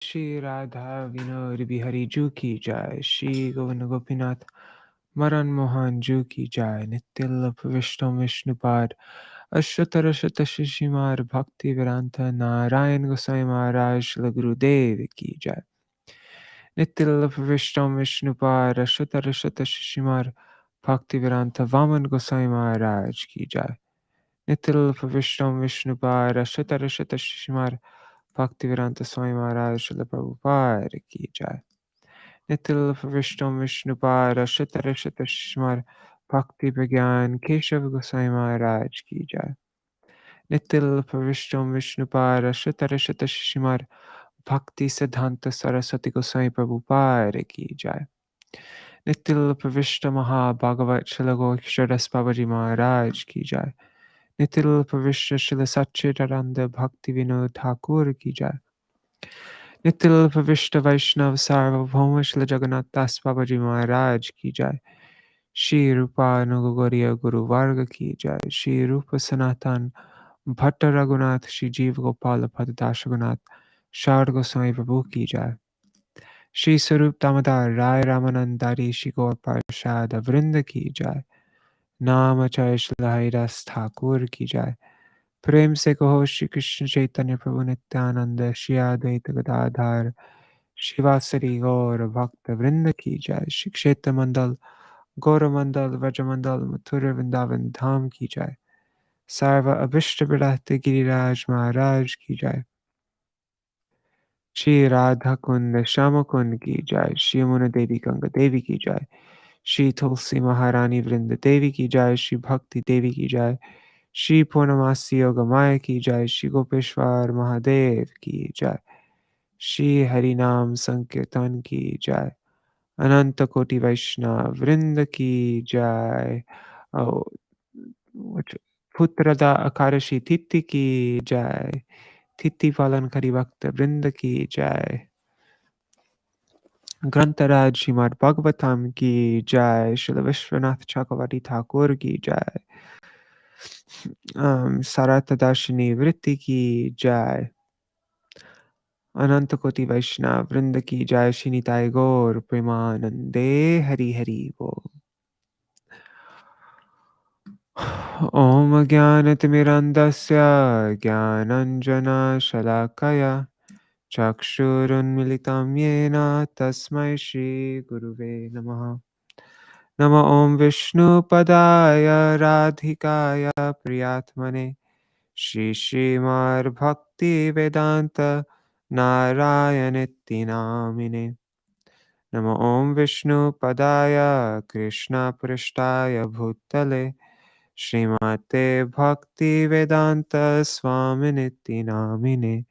Shri Radha Vinod Bihari Ju ki jai, Shri Govinda Gopinath Maran Mohan Ju ki jai, Nityalap Vishnupad Ashtatarashata Shishimar Bhakti Viranta Narayan Gosai Maharaj Shila Gurudev ki jai. Nityalap Vishnupad Ashtatarashata Shishimar Bhakti Viranta Vaman Gosai Maharaj ki jai. Nityalap Vishnupad Ashtatarashata Shishimar Bhaktivedanta Swami Maharaj Srila Prabhupada ki jai. Nitil Vishnupad Shatara Shata Shmar Bhakti Vigyan Keshav Gosai Maharaj ki jai. Nitil Vishnupad Shatara Shata Shmar Bhakti Siddhanta Saraswati Gosai Prabhupada ki jai. Nitil Maha Bhagavat Srila Goksharas Babaji Maharaj ki jai. Nitil Srila Satchidananda Bhakti Vinod Ṭhākura ki jai. Nitil Pavishta Vaishnav Sarvabhauma Shila Jagannath Das Babaji Maharaj ki jai. Shri Rupa Nugogoriya Guru Varga ki jai. Shri Rupa Sanatan Bhatta Raghunath Shri Jeev Gopala Padadash Raghunath Shar Goswami Prabhu ki jai. Shri Sarup Damodar Rai Ramanandari Shri Gaur Parshad Vrinda ki jai. Namachay Shila Haridas Thakur ki jai. प्रेम से कहो श्री कृष्ण चैतन्य प्रभु नित्यानंद श्री अद्वैत गदाधर शिवासरी गौर भक्त वृंद की जय। श्री क्षेत्र मंडल गौर मंडल व्रजमंडल मथुर वृंदावन धाम की जय। सर्व अभिष्ट विराहते गिरिराज महाराज की जय। श्री राधा कुंद श्याम कुंद की जय। श्री यमुना देवी गंगा देवी की जय। श्री तुलसी महारानी वृंद देवी की जय। श्री भक्ति देवी की जय। श्री पूर्णमासी योग माया की जय। श्री गोपेश्वर महादेव की जय। श्री हरि नाम संकीर्तन की जय। अनंत कोटि वैष्णव वृंद की जय। और पुत्रदा अकादशी तिथि की जय। तिथि पालन करी भक्त वृंद की जय। ग्रंथराज श्रीमद् भागवतम की जय। श्री विश्वनाथ चक्रवर्ती ठाकुर की जय। सारार्थ-दार्शिनी वृत्ति की जय। अनंत कोटि वैष्णव वृंद की जय। श्री निताय गौर प्रेमानंदे हरि हरि बोल। ओम ज्ञानतिमिरन्धस्य ज्ञानाञ्जनशलाकया चक्षुरुन्मिलितं येन तस्मै श्रीगुरुवे नमः। नमो ॐ विष्णुपदाय राधिकाय प्रियात्मने श्रीश्रीमद्भक्तिवेदान्त नारायणेति नामिने। नमो ॐ विष्णुपदाय कृष्णपृष्ठाय भूतले श्रीमते भक्तिवेदान्त स्वामिनिति नामिने।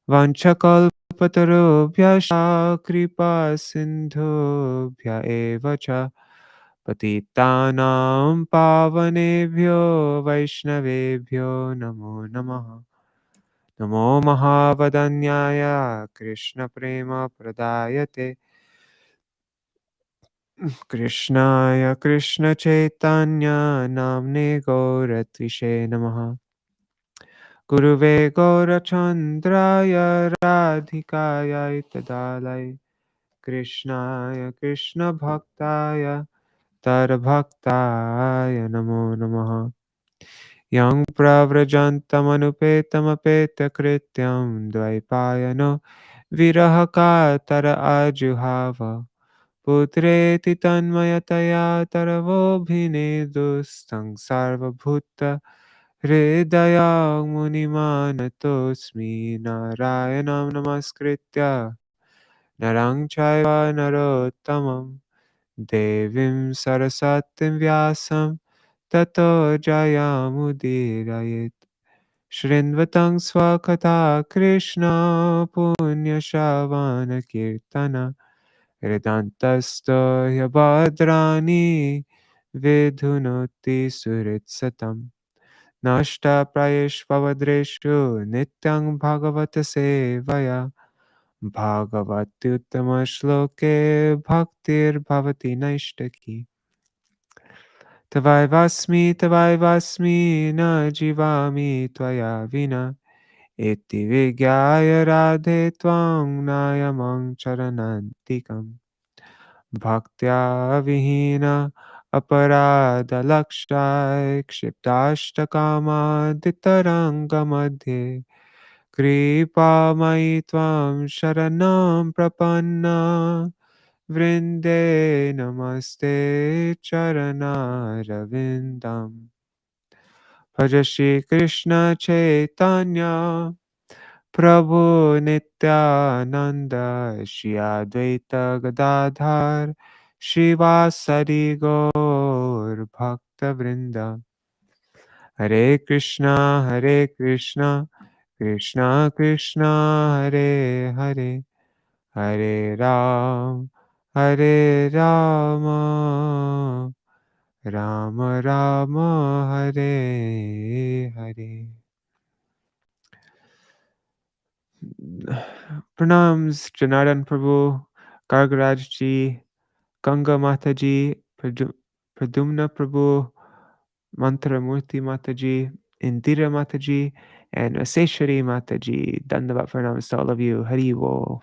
वाञ्छकल्पतरुभ्यश्च कृपा सिन्धुभ्य एव च पतितानां पावनेभ्यो वैष्णवेभ्यो नमो नमः। नमो महावदन्याय कृष्णप्रेमप्रदायते कृष्णाय कृष्णचैतन्य नाम्ने गौरत्विषे नमः। गुरुवे गौरचन्द्राय राधिकाय तदालय कृष्णाय कृष्णभक्ताय तरभक्ताय नमो नमः। यं प्रव्रजन्तमनुपेतमपेतकृत्यं द्वैपायनो विरहकातर आजुहाव पुत्रेति तन्मयतया तरवोऽभिनेदुस्तं सर्वभूत हृदयं मुनिमानतोऽस्मि। नारायणं नमस्कृत्य नरं चैव नरोत्तमं देवीं सरस्वतीं व्यासं ततो जयमुदीरयेत्। शृण्वतं स्वकथा कृष्ण पुण्यश्रवणकीर्तन हृदन्तस्तो ह्यभद्राणि विधुनोति सुहृत्सतम्। नष्टप्रायेष्वभद्रेषु नित्यं भागवत सेवया भागवत्युत्तमश्लोके भक्तिर्भवति नैष्टिकी। तवैवास्मि तवैवास्मि न जीवामि त्वया विना Iti vigyaya radhe tvang nayamang charanantikam. Bhaktya vihina aparada lakshai kshiptashtakama ditaranga madhe. Kripa tvam sharanam prapanna vrinde namaste charana ravindam. Bhaja Shri Krishna Chaitanya Prabhu Nityananda Shri Advaita Gadadhar Shivasari Gaur Bhakta Vrinda. Hare Krishna Krishna Krishna Hare Hare Hare Ram Hare Rama Rama Rama Hare Hare. Pranams Janardhan Prabhu, Gargaraj ji, Ganga Mata ji, Pradumna Prabhu, Mantra Murthy Mata ji, Indira Mata ji, and Seshwari Mata ji. Dandavat pranams to all of you. Hari Bo.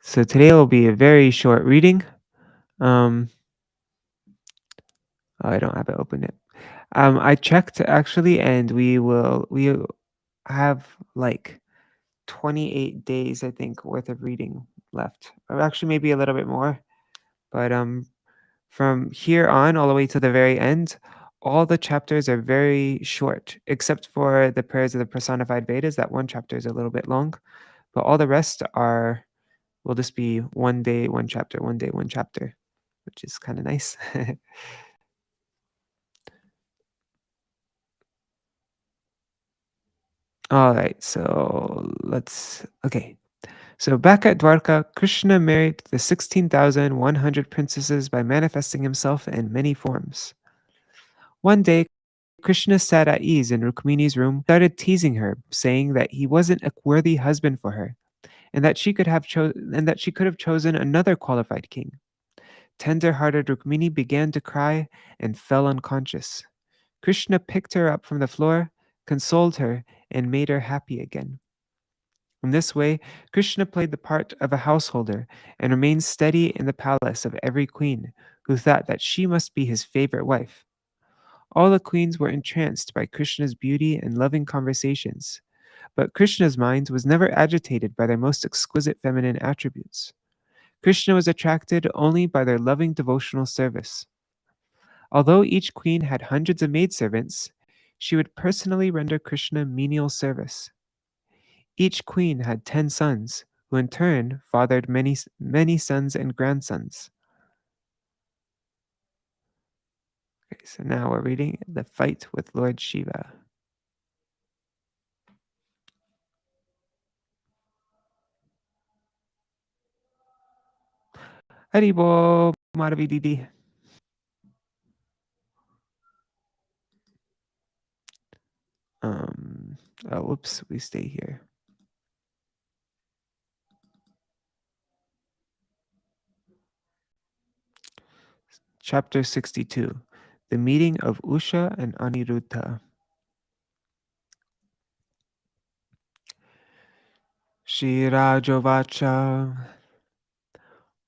So today will be a very short reading. I don't have it open yet. I checked actually, and we have like 28 days, I think, worth of reading left. Or actually, maybe a little bit more. But from here on, all the way to the very end, all the chapters are very short, except for the prayers of the personified Vedas. That one chapter is a little bit long, but all the rest will just be one day, one chapter, one day, one chapter, which is kind of nice. All right, so okay. So back at Dwarka, Krishna married the 16,100 princesses by manifesting himself in many forms. One day, Krishna sat at ease in Rukmini's room, started teasing her, saying that he wasn't a worthy husband for her, and that she could have chosen another qualified king. Tender-hearted Rukmini began to cry and fell unconscious. Krishna picked her up from the floor, consoled her, and made her happy again. In this way, Krishna played the part of a householder and remained steady in the palace of every queen who thought that she must be his favorite wife. All the queens were entranced by Krishna's beauty and loving conversations, but Krishna's mind was never agitated by their most exquisite feminine attributes. Krishna was attracted only by their loving devotional service. Although each queen had hundreds of maidservants, she would personally render Krishna menial service. Each queen had 10 sons, who in turn fathered many sons and grandsons. Okay, so now we're reading The Fight with Lord Shiva. Haribo Madhavi Didi. Whoops, we stay here. Chapter 62, The Meeting of Usha and Aniruddha. Shirajovacha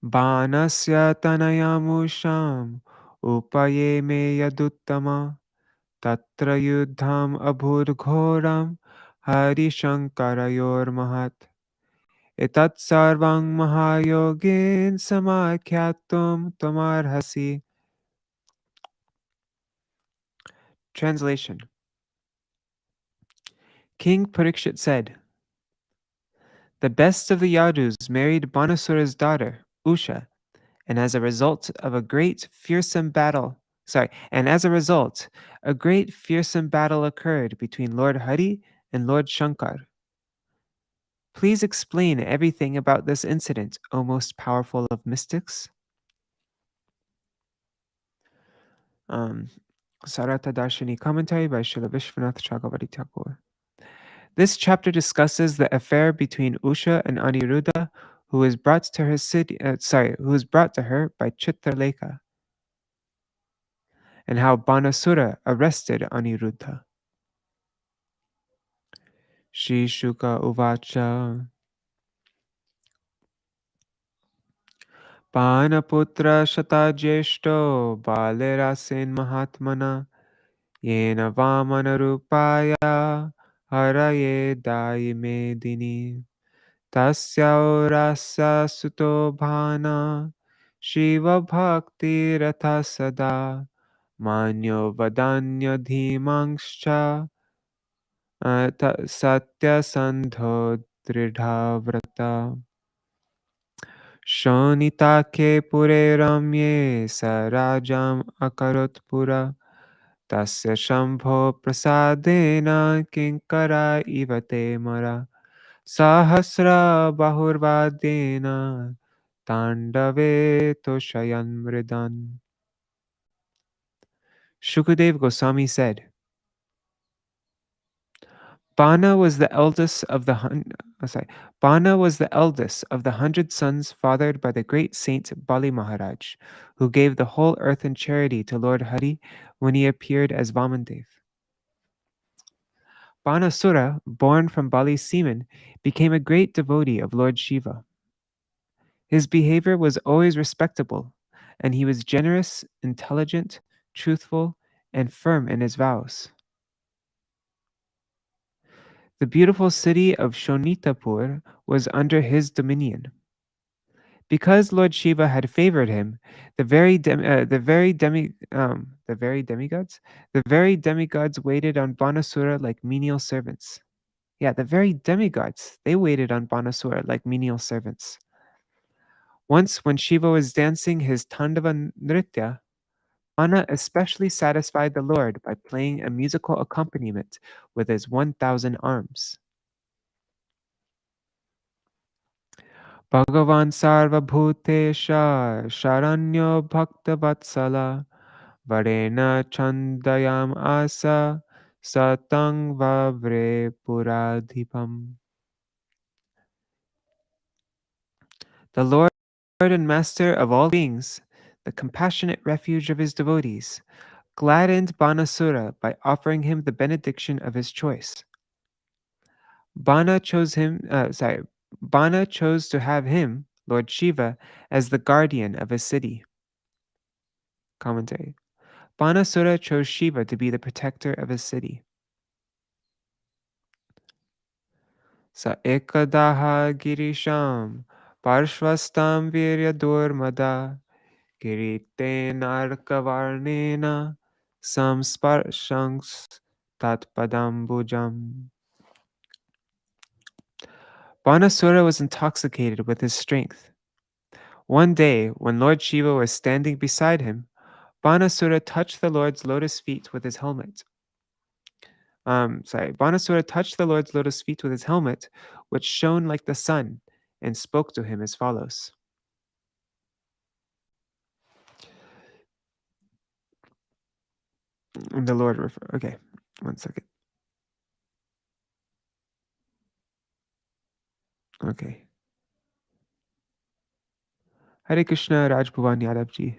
Banasya Tanayamusham Upaye me yaduttama Tatra yuddham abhurghoram Hari Shankarayor Mahat Etat sarvang mahayogin samakyatum tamarhasi. Translation. King Parikshit said, "The best of the Yadus married Banasura's daughter, Usha, and as a result, a great fearsome battle occurred between Lord Hari and Lord Shankar. Please explain everything about this incident, O most powerful of mystics." Sārārtha-darśinī commentary by Śrīla Viśvanātha Cakravartī Ṭhākura. This chapter discusses the affair between Usha and Aniruddha, who was brought to her by Chitralekha. and how Banasura arrested Aniruddha. Shri Shuka Uvacha Panaputra Shatajeshto Balerasen Mahatmana Yena Vamana Rupaya Haraye Dai Medini Tasya Rasa Suto Bhana Shiva Bhakti Ratha Sada Manyo Vadanya Dhimangscha Satya Sandho Dridhavrata Shonitake Pure Ramye Sarajam Akarotpura Tasya Shambho Prasadena Kinkara Ivate Mara Sahasra Bahurvadena Tandave Toshayan Mridan. Shukadev Goswami said, Bana was the eldest of the Bana was the eldest of the 100 sons fathered by the great saint Bali Maharaj, who gave the whole earth in charity to Lord Hari when he appeared as Vamandev. Banasura, born from Bali's semen, became a great devotee of Lord Shiva. His behavior was always respectable, and he was generous, intelligent, truthful, and firm in his vows. The beautiful city of Shonitapur was under his dominion. Because Lord Shiva had favored him, the very demigods waited on Banasura like menial servants. Yeah, the very demigods, they waited on Banasura like menial servants. Once, when Shiva was dancing his Tandava Nritya, Bana especially satisfied the Lord by playing a musical accompaniment with his 1,000 arms. Bhagavan Sarva Bhutesha Sharanyo Bhakta Vatsala Varena Chandayam Asa Satang Vavre Puradhipam. The Lord and Master of all beings, the compassionate refuge of his devotees, gladdened Banasura by offering him the benediction of his choice. Bana chose to have him, Lord Shiva, as the guardian of his city. Commentary. Banasura chose Shiva to be the protector of his city. Sa ekadaha girisham parshvastam viryadurmada kiritenarkavarnena samsparshanks tatpadambujam. Banasura was intoxicated with his strength. One day, when Lord Shiva was standing beside him, Banasura touched the Lord's lotus feet with his helmet. Banasura touched the Lord's lotus feet with his helmet, which shone like the sun, and spoke to him as follows. And the Lord okay, one second. Okay. Hare Krishna, Raj Bhuvan Yadav ji.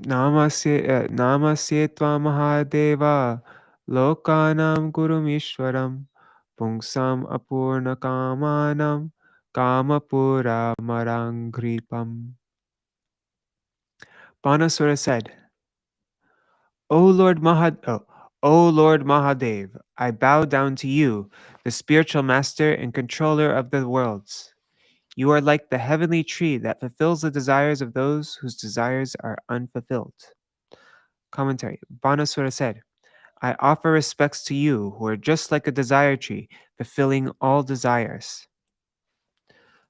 Namasye tva Mahadeva Lokanam Gurumishwaram Pungsam Apurna Kamanam Kamapura Marangripam. Banasura said, O Lord Mahadev, I bow down to you, the spiritual master and controller of the worlds. You are like the heavenly tree that fulfills the desires of those whose desires are unfulfilled. Commentary. Banasura said, I offer respects to you who are just like a desire tree, fulfilling all desires.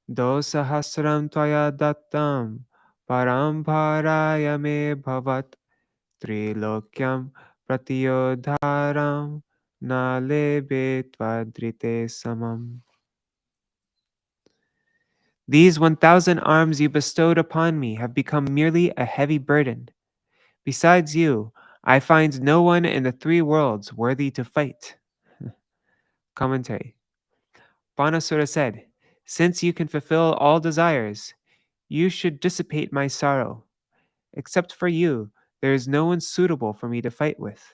Dosahasram tvaya dattam paramparaya me bhavat trilokyam pratiyodharam nalebe tvadrite samam. These 1,000 arms you bestowed upon me have become merely a heavy burden. Besides you, I find no one in the 3 worlds worthy to fight. Commentary. Banasura said, since you can fulfill all desires, You should dissipate my sorrow. Except for you, there is no one suitable for me to fight with.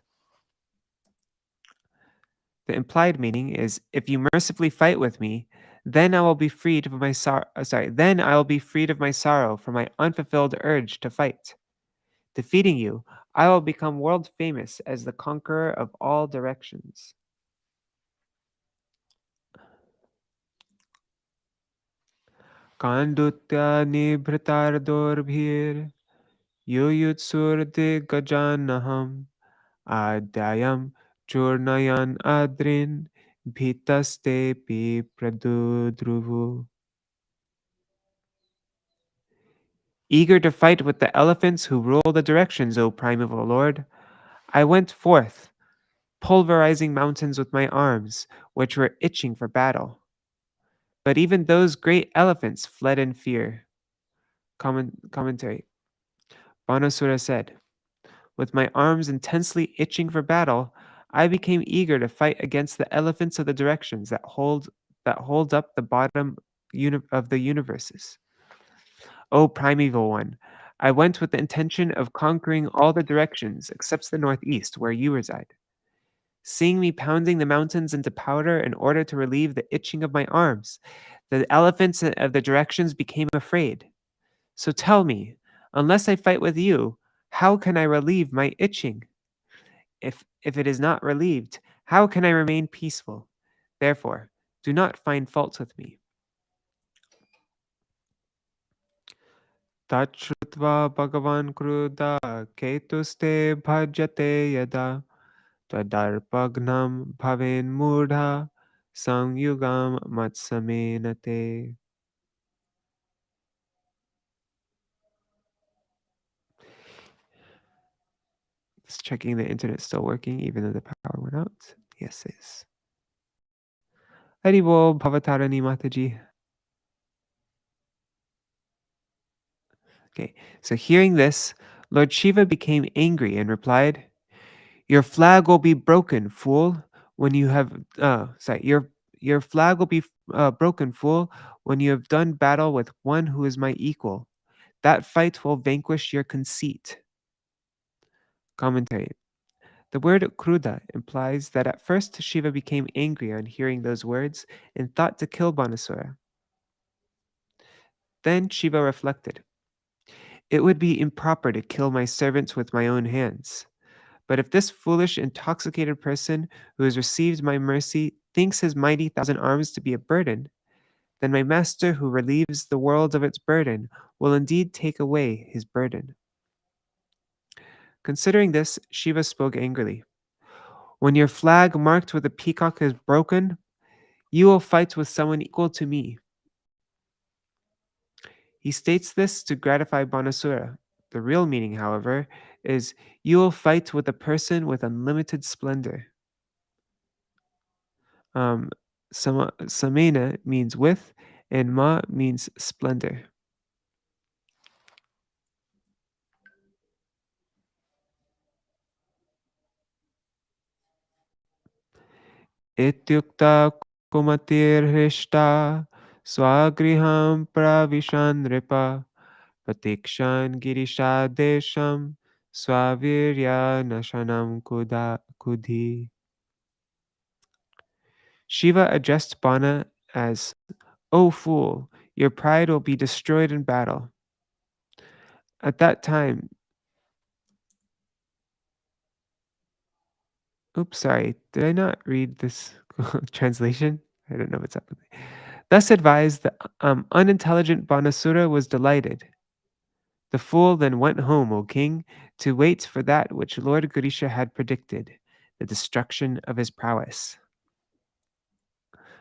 The implied meaning is, if you mercifully fight with me, then I will be freed of my then I will be freed of my sorrow for my unfulfilled urge to fight. Defeating you, I will become world famous as the conqueror of all directions. Kandutya nibhratardorбhir yuyutsurdigajanaham adayam churnayan adrin bhitaste pi pradudruvu. Eager to fight with the elephants who rule the directions, O primeval lord, I went forth, pulverizing mountains with my arms, which were itching for battle. But even those great elephants fled in fear. Commentary. Banasura said, with my arms intensely itching for battle, I became eager to fight against the elephants of the directions that hold up the bottom of the universes. O primeval one, I went with the intention of conquering all the directions except the northeast, where you reside. Seeing me pounding the mountains into powder in order to relieve the itching of my arms, the elephants of the directions became afraid. So tell me, unless I fight with you, how can I relieve my itching? If it is not relieved, how can I remain peaceful? Therefore, do not find fault with me. Tachrutva Bhagavan Kruda Ketuste Bhajate Yada Tvadarpagnam Bhaven Mudha Sangyugam Matsamenate. Just checking the internet still working even though the power went out. Yes, it is. Haribol Bhavatarani Mataji. Okay, so hearing this, Lord Shiva became angry and replied, "Your flag will be broken, fool, when you have your flag will be broken, fool, when you have done battle with one who is my equal. That fight will vanquish your conceit." Commentary. The word kruda implies that at first Shiva became angry on hearing those words and thought to kill Banasura. Then Shiva reflected, "It would be improper to kill my servants with my own hands. But if this foolish, intoxicated person who has received my mercy thinks his mighty thousand arms to be a burden, then my master who relieves the world of its burden will indeed take away his burden." Considering this, Shiva spoke angrily. "When your flag marked with a peacock is broken, you will fight with someone equal to me." He states this to gratify Banasura. The real meaning, however, is you will fight with a person with unlimited splendor. Samena means with, and ma means splendor. Ityukta kumatirhishta swagriham pravishan ripa patikshan girishadesham swavirya nashanam kudhi. Shiva addressed Bana as, "O fool, your pride will be destroyed in battle." At that time, oops, sorry, did I not read this translation? I don't know what's up with me. Thus advised, the unintelligent Banasura was delighted. The fool then went home, O king, to wait for that which Lord Ganesha had predicted, the destruction of his prowess.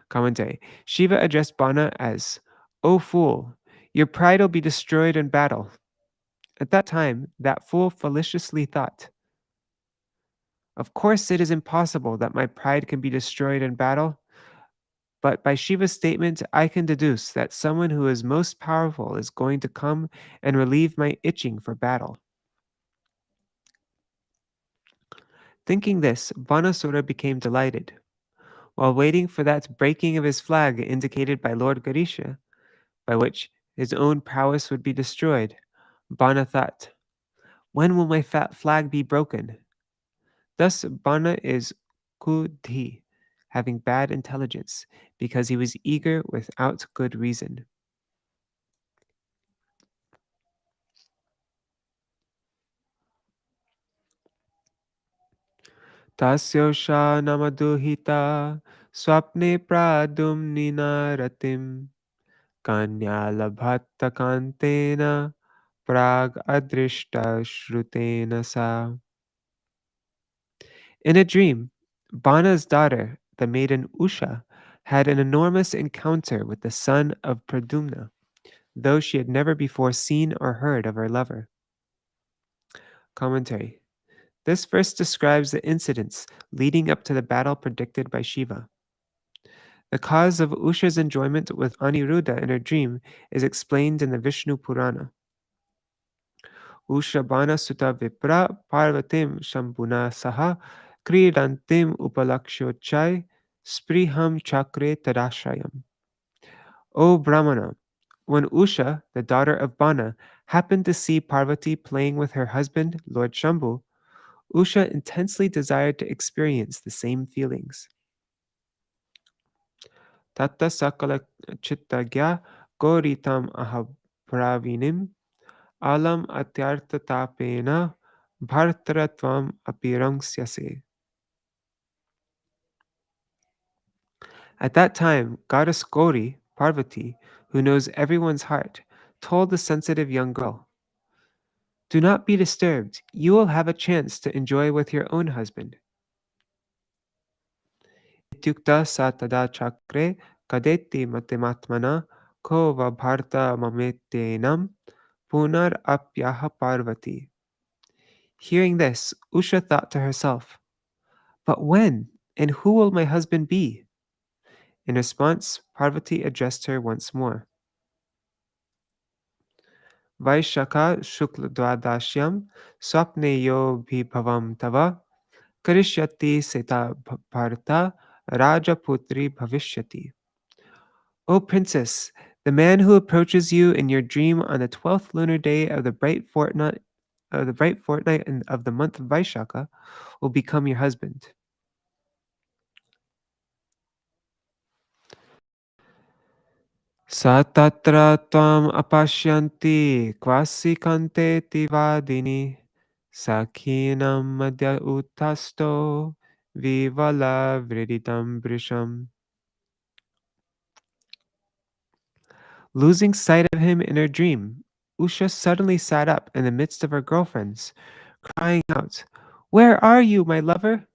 Commentary. Shiva addressed Bana as, "O fool, your pride will be destroyed in battle." At that time, that fool maliciously thought, "Of course it is impossible that my pride can be destroyed in battle, but by Shiva's statement, I can deduce that someone who is most powerful is going to come and relieve my itching for battle." Thinking this, Banasura became delighted. While waiting for that breaking of his flag indicated by Lord Ganesha, by which His own prowess would be destroyed. Bana thought, when will my fat flag be broken? Thus, Bana is Kudhi, having bad intelligence, because he was eager without good reason. Tasyosha namaduhita swapne pradumnina ratim kanya labhatta kantena prag adrishta shrutena sa. In a dream, Bana's daughter, the maiden Usha, had an enormous encounter with the son of Pradumna, though she had never before seen or heard of her lover. Commentary. This verse describes the incidents leading up to the battle predicted by Shiva. The cause of Usha's enjoyment with Aniruddha in her dream is explained in the Vishnu Purana. Usha Bana Sutta Vipra Parvatim Shambhuna Saha Kridantim Upalakshochai Spriham Chakre Tadashrayam. O Brahmana, when Usha, the daughter of Bana, happened to see Parvati playing with her husband, Lord Shambhu, Usha intensely desired to experience the same feelings. Tatta Sakala Chittagya Goritam Ahabravinim Alam Atyartatapena Bhartaratvam Apirangsyase. At that time, goddess Gauri, Parvati, who knows everyone's heart, told the sensitive young girl, do not be disturbed. You will have a chance to enjoy with your own husband. Ityukta sa tada chakre kadeti matematmana ko va bharta mametenam punar apyaha Parvati. Hearing this, Usha thought to herself, but when and who will my husband be? In response, Parvati addressed her once more. Vaishaka Shukla Dwadashyam Swapne Yo Bhavam Tava Karishyati Seta Bharta Rajaputri Bhavishyati. O princess, the man who approaches you in your dream on the 12th lunar day of the bright fortnight of the month of Vaishaka will become your husband. Satatra tvam apashyanti kvasi kante tivadini sakhinam madhya utasto vivala vriditam brisham. Losing sight of him in her dream, Usha suddenly sat up in the midst of her girlfriends, crying out, where are you, my lover?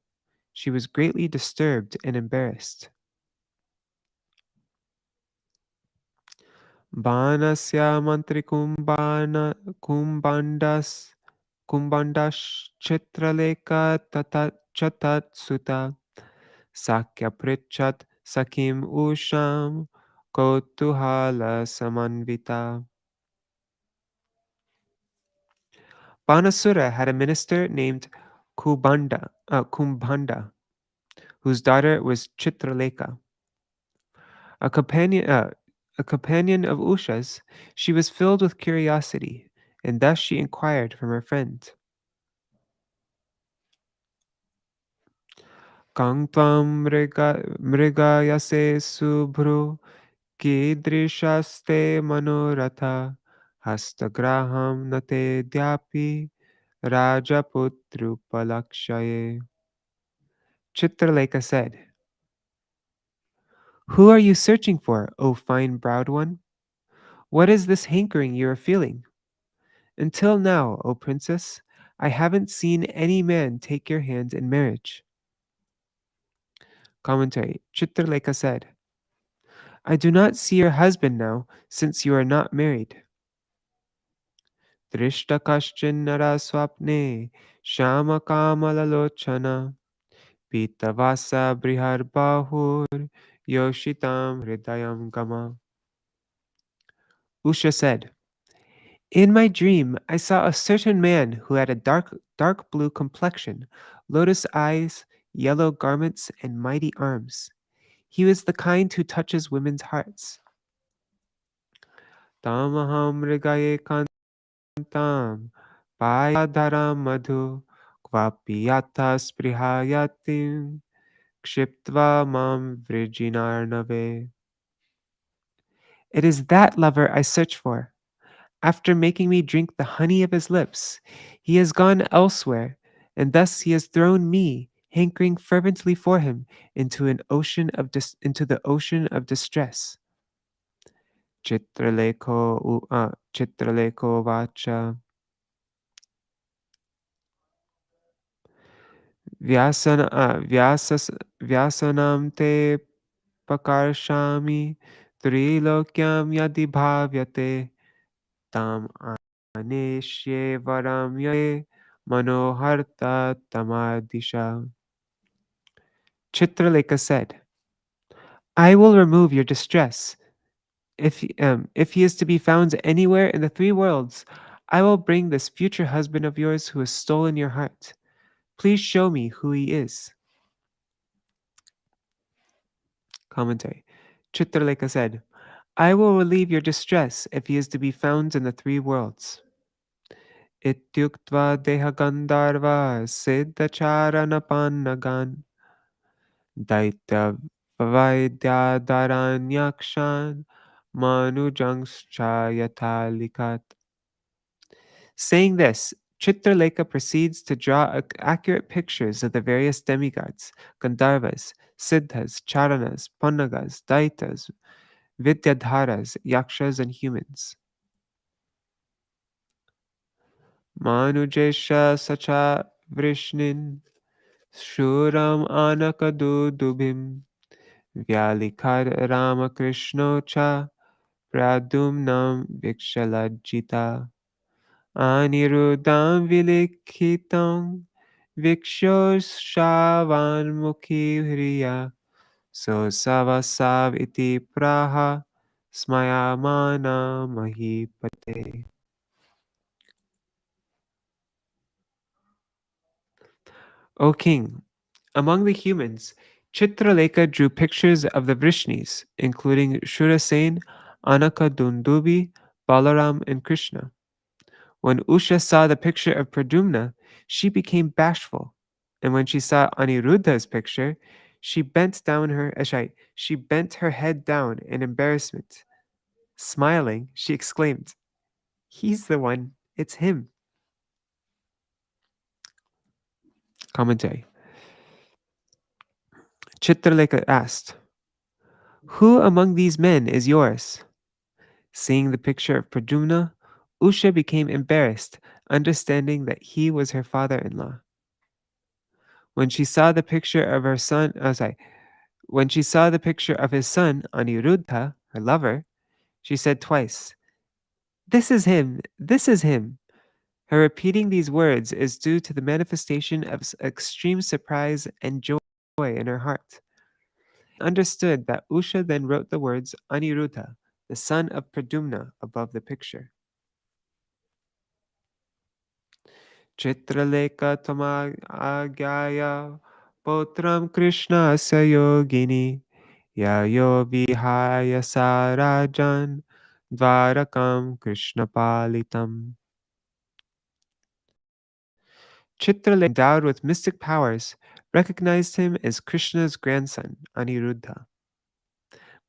She was greatly disturbed and embarrassed. Banasya mantri kumbandas Kumbandash Chitraleka Chatat Sutta Sakya Prichat Sakim Usham Kotuhala Samanvita. Banasura had a minister named Kumbhanda, whose daughter was Chitraleka. A companion of Usha's, she was filled with curiosity, and thus she inquired from her friend. Kang tvam mrigayase subhru kidrishaste manoratha hastagraham nate dyapi rajaputrupalakshaye. Chitraleka said, who are you searching for, O fine-browed one? What is this hankering you are feeling? Until now, O princess, I haven't seen any man take your hand in marriage. Commentary. Chitraleka said, I do not see your husband now, since you are not married. Drishta kaschin nara swapne shama kamalalochana pitavasa brihar bahur yoshitam hridayam gama. Usha said, in my dream, I saw a certain man who had a dark blue complexion, lotus eyes, yellow garments, and mighty arms. He was the kind who touches women's hearts. tamaham mrigaye kantam payadharam madhu kvapiyatha sprihayatim kshiptva mam vrijinarnave. It is that lover I search for. After making me drink the honey of his lips, he has gone elsewhere, and thus he has thrown me, hankering fervently for him, into the ocean of distress. Chitraleko vacha vyasanam te pakarshami trilokyam yadi bhavyate tam aneshye varam ye manoharta tamadisha. Chitraleka said, I will remove your distress. If he is to be found anywhere in the three worlds, I will bring this future husband of yours who has stolen your heart. Please show me who he is. Commentary. Chitraleka said, I will relieve your distress if he is to be found in the three worlds. Ityuktva deha gandharva siddhacharanapannagan daitya vaidyadharanyakshan manujangscha yatalikat. Saying this, Chitraleka proceeds to draw accurate pictures of the various demigods, Gandharvas, Siddhas, Charanas, Pannagas, Daitas, Vidyadharas, Yakshas, and humans. Manujesha sacha vrishnin shuram anakadudubhim vyalikad ramakrishno cha pradumnam vikshalajita Aniruddham vilikhitam vikshoshavanmukhi hriya so savasav iti praha smayamana mahipate. O king, among the humans, Chitraleka drew pictures of the Vrishnis, including Shurasen, Anaka Dundubi, Balaram, and Krishna. When Usha saw the picture of Pradumna, she became bashful, and when she saw Aniruddha's picture, she bent her head down in embarrassment. Smiling, she exclaimed, "He's the one, it's him." Commentary. Chitraleka asked, "Who among these men is yours?" Seeing the picture of Pradumna, Usha became embarrassed, understanding that he was her father-in-law. When she saw the picture of her son, when she saw the picture of his son, Aniruddha, her lover, she said twice, "This is him, this is him." Her repeating these words is due to the manifestation of extreme surprise and joy in her heart. Understood that Usha then wrote the words Aniruddha, the son of Pradumna, above the picture. Chitraleka tama agyaya potram Krishna sayogini yayo vihaya sarajan dvarakam Krishna palitam. Chitraleka, endowed with mystic powers, recognized him as Krishna's grandson, Aniruddha.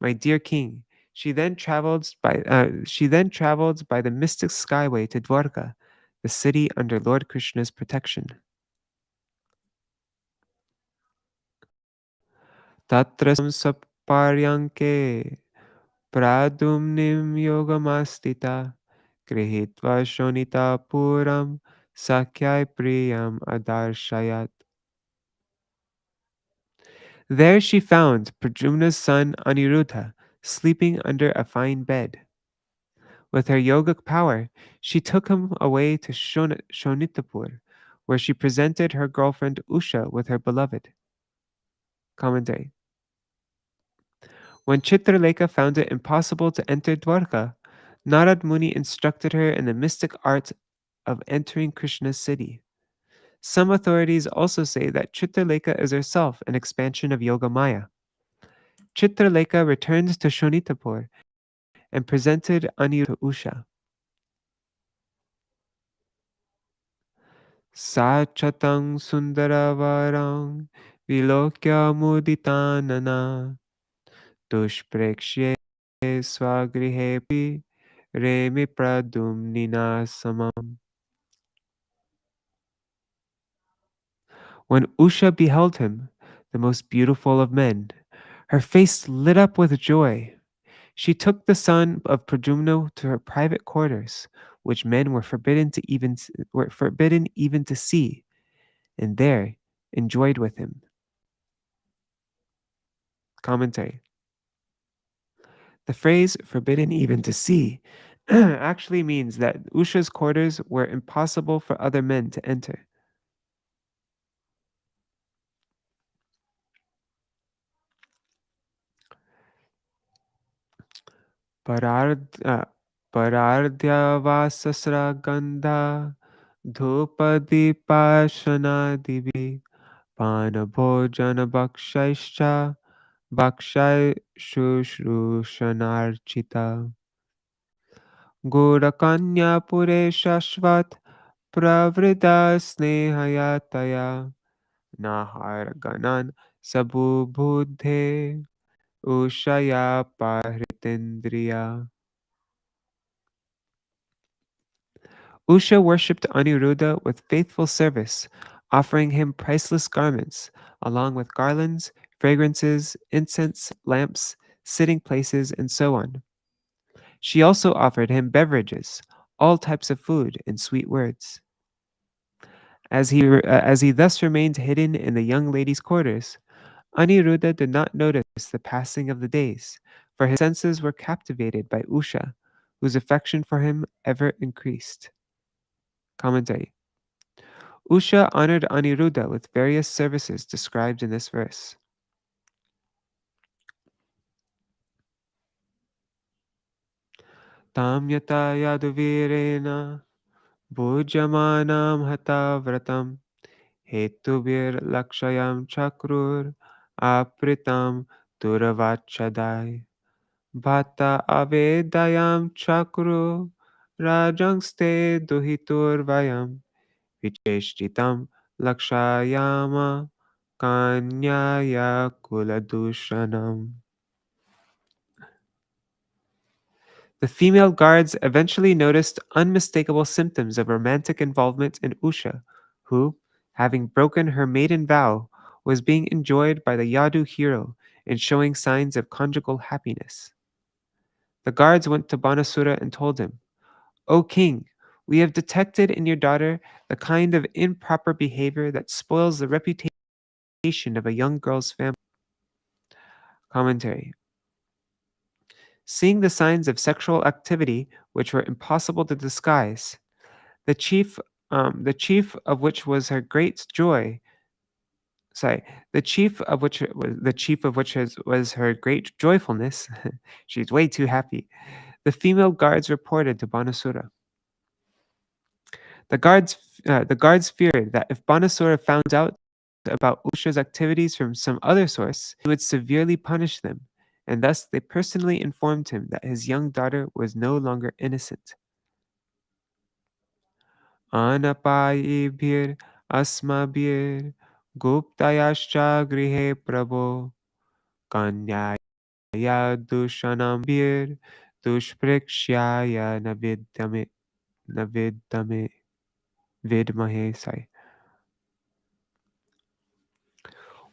My dear king, she then traveled by the mystic skyway to Dwarka, the city under Lord Krishna's protection. Tatra saparyanke pradumnim yogamastita grihitva shonita puram sakyai priyam adarshayat. There she found Pradyumna's son Aniruddha sleeping under a fine bed. With her yogic power, she took him away to Shonitapur, where she presented her girlfriend Usha with her beloved. Commentary. When Chitraleka found it impossible to enter Dwarka, Narad Muni instructed her in the mystic art of entering Krishna's city. Some authorities also say that Chitraleka is herself an expansion of Yoga Maya. Chitraleka returned to Shonitapur and presented Aniruddha to Usha. Sa chatang sundaravaram vilokya muditanana dushprekshye swagrihepi remi pradumnina samam. When Usha beheld him, the most beautiful of men, her face lit up with joy. She took the son of Pradyumna to her private quarters, which men were forbidden even to see, and there enjoyed with him. Commentary. The phrase forbidden even to see actually means that Usha's quarters were impossible for other men to enter. Parard- Parardhyavasasra gandha dhupadipasanadivi panabhojana bhakshaischa bhakshai shushrusanarchita Gorakanya pure shashvat pravrida snehayataya nahar ganan sabu buddhe ushaya pahritendriya. Usha worshipped Aniruddha with faithful service, offering him priceless garments, along with garlands, fragrances, incense, lamps, sitting places, and so on. She also offered him beverages, all types of food, and sweet words. As he thus remained hidden in the young lady's quarters, Aniruddha did not notice the passing of the days, for his senses were captivated by Usha, whose affection for him ever increased. Commentary. Usha honored Aniruddha with various services described in this verse. Tam yata yaduvirena bhujamanam hatavratam hetubir lakshayam chakrur apritam duravachadai bhata avedayam chakru rajangste duhitur vayam vicheshtitam lakshayama kanyaya kuladushanam. The female guards eventually noticed unmistakable symptoms of romantic involvement in Usha, who, having broken her maiden vow, was being enjoyed by the Yadu hero and showing signs of conjugal happiness. The guards went to Banasura and told him, O king, we have detected in your daughter the kind of improper behavior that spoils the reputation of a young girl's family. Commentary. Seeing the signs of sexual activity which were impossible to disguise, the chief, the chief of which was her great joy. Sorry, the chief of which was her great joyfulness. She's way too happy. The female guards reported to Banasura. The guards feared that if Banasura found out about Usha's activities from some other source, he would severely punish them, and thus they personally informed him that his young daughter was no longer innocent. Anapayibhir asmabhir guptayascha grihe prabho kanyaya dushanambhir dushprikshyaya naviddame vidmahe. Sorry.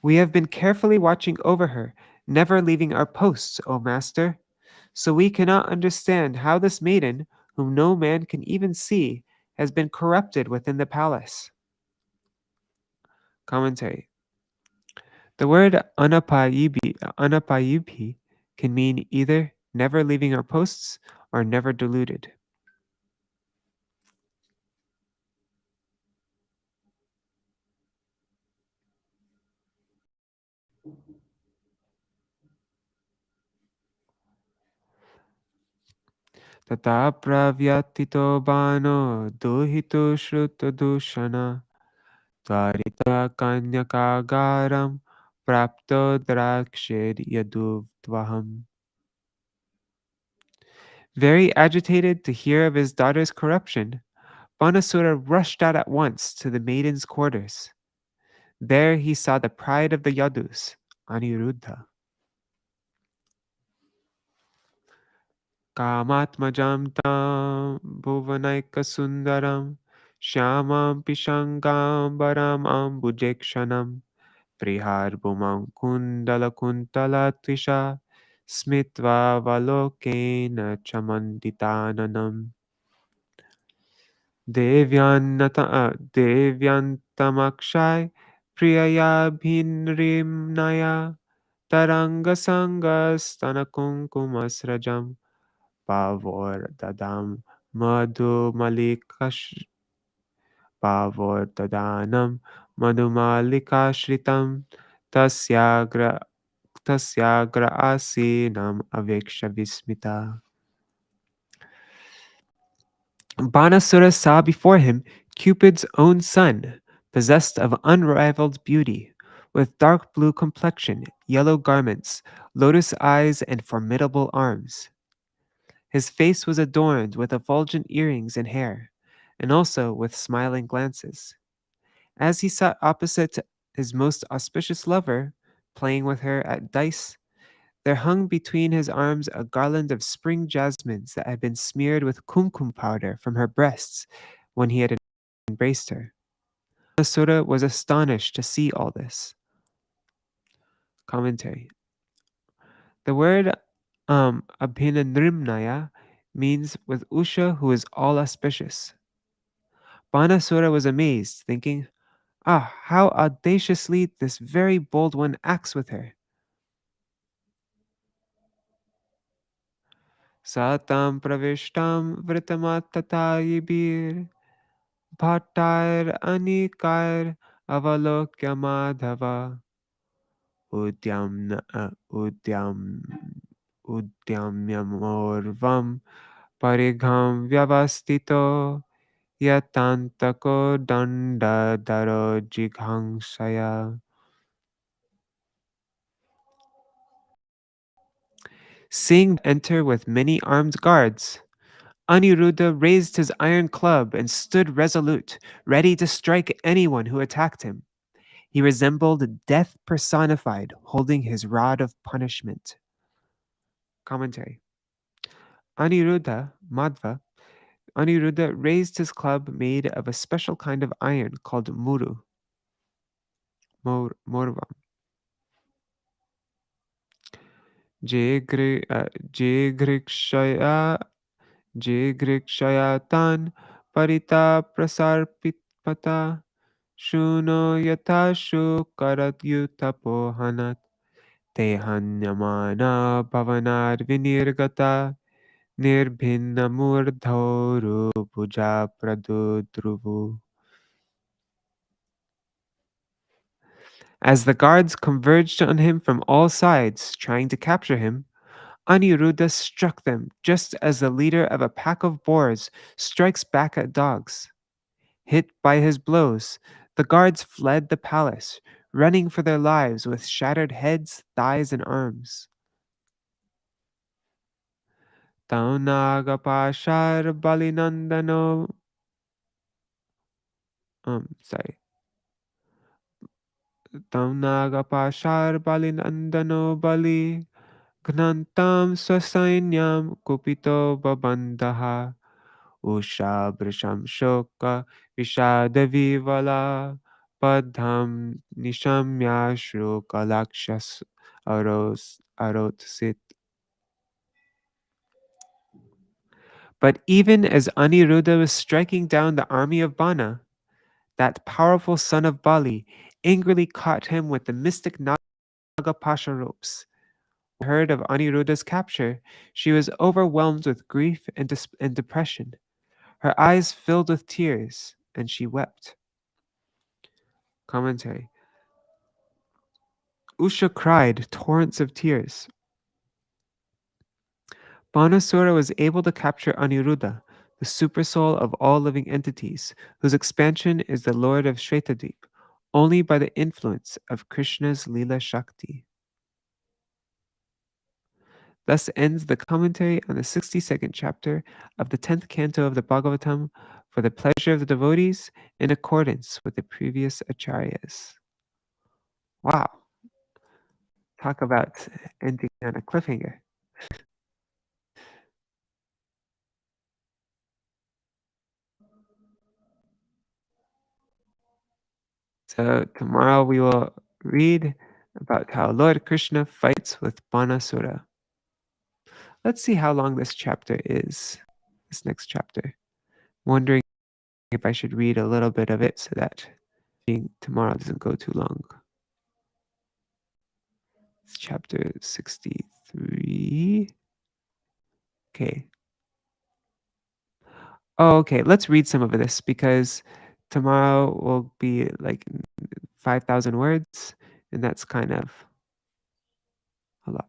We have been carefully watching over her, never leaving our posts, O Master. So we cannot understand how this maiden, whom no man can even see, has been corrupted within the palace. Commentary. The word anapayibhi can mean either never leaving our posts or never deluded. Tata pravyatito bano duhito shruta dushana tvarita kanyakagaram prapto drakshir yaduvdvaham. Very agitated to hear of his daughter's corruption, Banasura rushed out at once to the maiden's quarters. There he saw the pride of the Yadus, Aniruddha. Kamatmajam tam bhuvanaika sundaram shyamam pishangambaram ambujekshanam priharbumam kundala kuntala trisha smitva valokena chamanditananam devyantamakshai priyaya bhinrimnaya tarangasangastanakumumasrajam Pavordadam Madhumalikash Pavordadhanam Madhumalikashritam Tasyagra Tasyagra Asinam Aveksha Vismita. Banasura saw before him Cupid's own son, possessed of unrivaled beauty, with dark blue complexion, yellow garments, lotus eyes, and formidable arms. His face was adorned with effulgent earrings and hair, and also with smiling glances. As he sat opposite his most auspicious lover, playing with her at dice, there hung between his arms a garland of spring jasmines that had been smeared with kumkum powder from her breasts when he had embraced her. Asura was astonished to see all this. Commentary. The word Abhinanrimnaya means with Usha who is all auspicious. Banasura was amazed, thinking, "Ah, how audaciously this very bold one acts with her." Satam pravishtam vritamattatayibir bhattair anikair avalokya madhava udyamna udyamyamorvam parigham vyavastito yatantako dandadaro jighangsaya. Seeing enter with many armed guards, Aniruddha raised his iron club and stood resolute, ready to strike anyone who attacked him. He resembled death personified, holding his rod of punishment. Commentary. Aniruddha, Madhva, Aniruddha raised his club made of a special kind of iron called morvam. Jgrikshaya Jigrikshayatan parita prasarpitpata shuno yatashu karat yutapohanat tehanyamana bhavanar vinirgata nirbhinna murdhoru bhuja pradudruvu. As the guards converged on him from all sides, trying to capture him, Aniruddha struck them just as the leader of a pack of boars strikes back at dogs. Hit by his blows, the guards fled the palace, running for their lives with shattered heads, thighs, and arms. Taunagapashar Balinandano. Sorry. Taunagapashar Balinandano Bali. Gnantam Swasainyam Kupito Babandaha. Usha Brisham Shoka Vishadavivala Padham Nishamya Shruka Lakshas Arotsit. But even as Aniruddha was striking down the army of Bana, that powerful son of Bali angrily caught him with the mystic Nagapasha ropes. When she heard of Aniruddha's capture, she was overwhelmed with grief and depression. Her eyes filled with tears, and she wept. Commentary. Usha cried torrents of tears. Banasura was able to capture Aniruddha, the supersoul of all living entities, whose expansion is the Lord of Shvetadvip, only by the influence of Krishna's Leela Shakti. Thus ends the commentary on the 62nd chapter of the 10th canto of the Bhagavatam for the pleasure of the devotees in accordance with the previous acharyas. Wow, talk about ending on a cliffhanger. So tomorrow we will read about how Lord Krishna fights with Banasura. Let's see how long this chapter is, this next chapter. Wondering if I should read a little bit of it so that tomorrow doesn't go too long. It's chapter 63. Okay. Oh, okay. Let's read some of this because tomorrow will be like 5,000 words, and that's kind of a lot.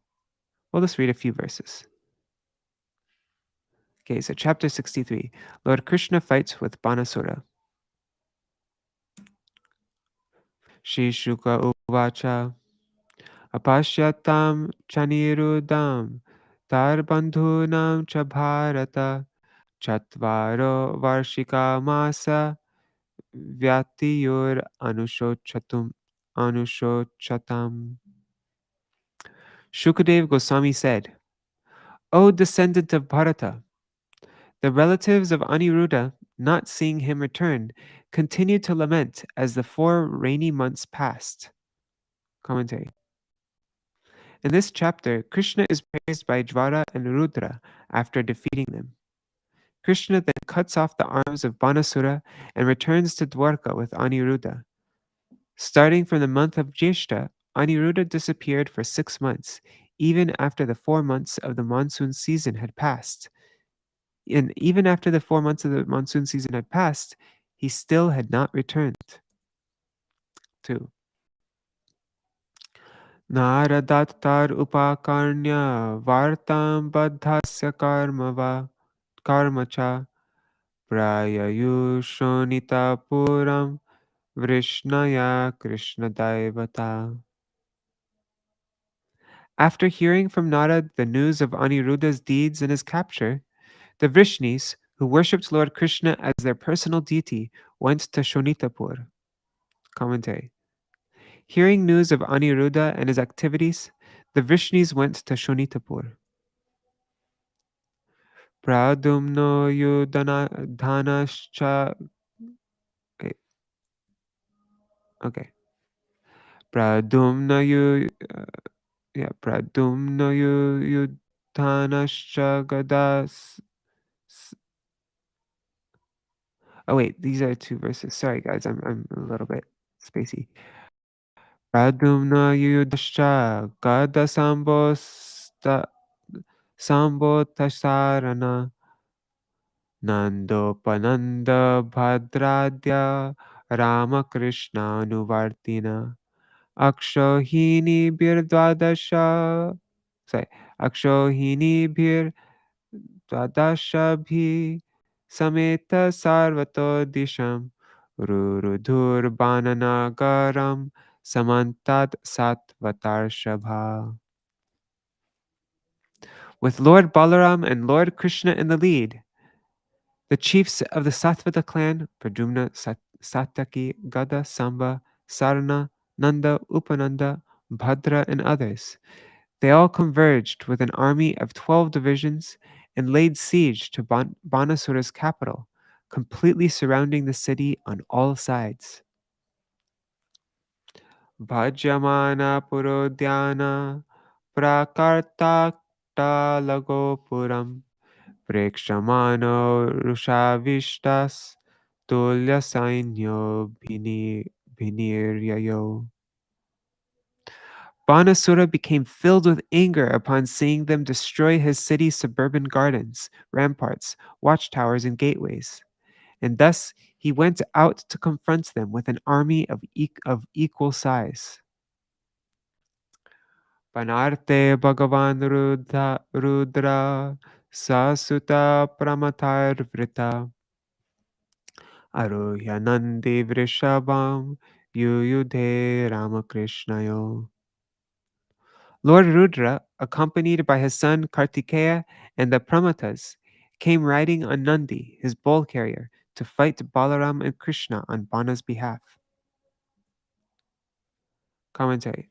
We'll just read a few verses. Okay, so chapter 63. Lord Krishna fights with Banasura. Shri Shuka Uvacha Apashyatam Chaniruddham Tarbandhunam cha Bharata Chatvaro Varshika Masa Vyatiyur Anushochatam. Shukadev Goswami said, O descendant of Bharata, the relatives of Aniruddha, not seeing him return, continued to lament as the 4 rainy months passed. Commentary. In this chapter, Krishna is praised by Jvara and Rudra after defeating them. Krishna then cuts off the arms of Banasura and returns to Dwarka with Aniruddha. Starting from the month of Jyeshta, Aniruddha disappeared for 6 months, even after the 4 months of the monsoon season had passed. And even after the 4 months of the monsoon season had passed, he still had not returned. 2. Naradattar upakarnya vartam baddhasya karmacha prayayushonita puram vrishnaya krishna daivata. After hearing from Narad the news of Aniruddha's deeds and his capture, the Vrishnis, who worshipped Lord Krishna as their personal deity, went to Shonitapur. Commentary. Hearing news of Aniruddha and his activities, the Vrishnis went to Shonitapur. Pradumno dhanascha. Okay. Pradumna yudhanascha gadas. Oh wait, these are 2 verses. Sorry guys, I'm a little bit spacey. Pradumna yudhascha gada sambotasarana nandopananda bhadradya ramakrishna nuvartina akshohini birdvadasha sorry akshohini bir Tadashabhi Sameta Sarvato Disham Rurudhur Bananagaram Samantad Satvatar. With Lord Balaram and Lord Krishna in the lead, the chiefs of the Satvata clan, Pradyumna, Sataki, Gada, Samba, Sarana, Nanda, Upananda, Bhadra, and others, they all converged with an army of 12 divisions and laid siege to Banasura's capital, completely surrounding the city on all sides. Bhajyamana Purodhyana Prakartakta Lagopuram Prekshamano Rushavishtas Tulya Sainyo Bhiniryayo. Banasura became filled with anger upon seeing them destroy his city's suburban gardens, ramparts, watchtowers, and gateways. And thus he went out to confront them with an army of equal size. Panarte Bhagavan Rudra Sasuta Pramatar Vrita Arohyanandi Vrishabam Yuyudhe Ramakrishnaya. Lord Rudra, accompanied by his son Kartikeya and the Pramatas, came riding on Nandi, his bull carrier, to fight Balaram and Krishna on Bana's behalf. Commentary.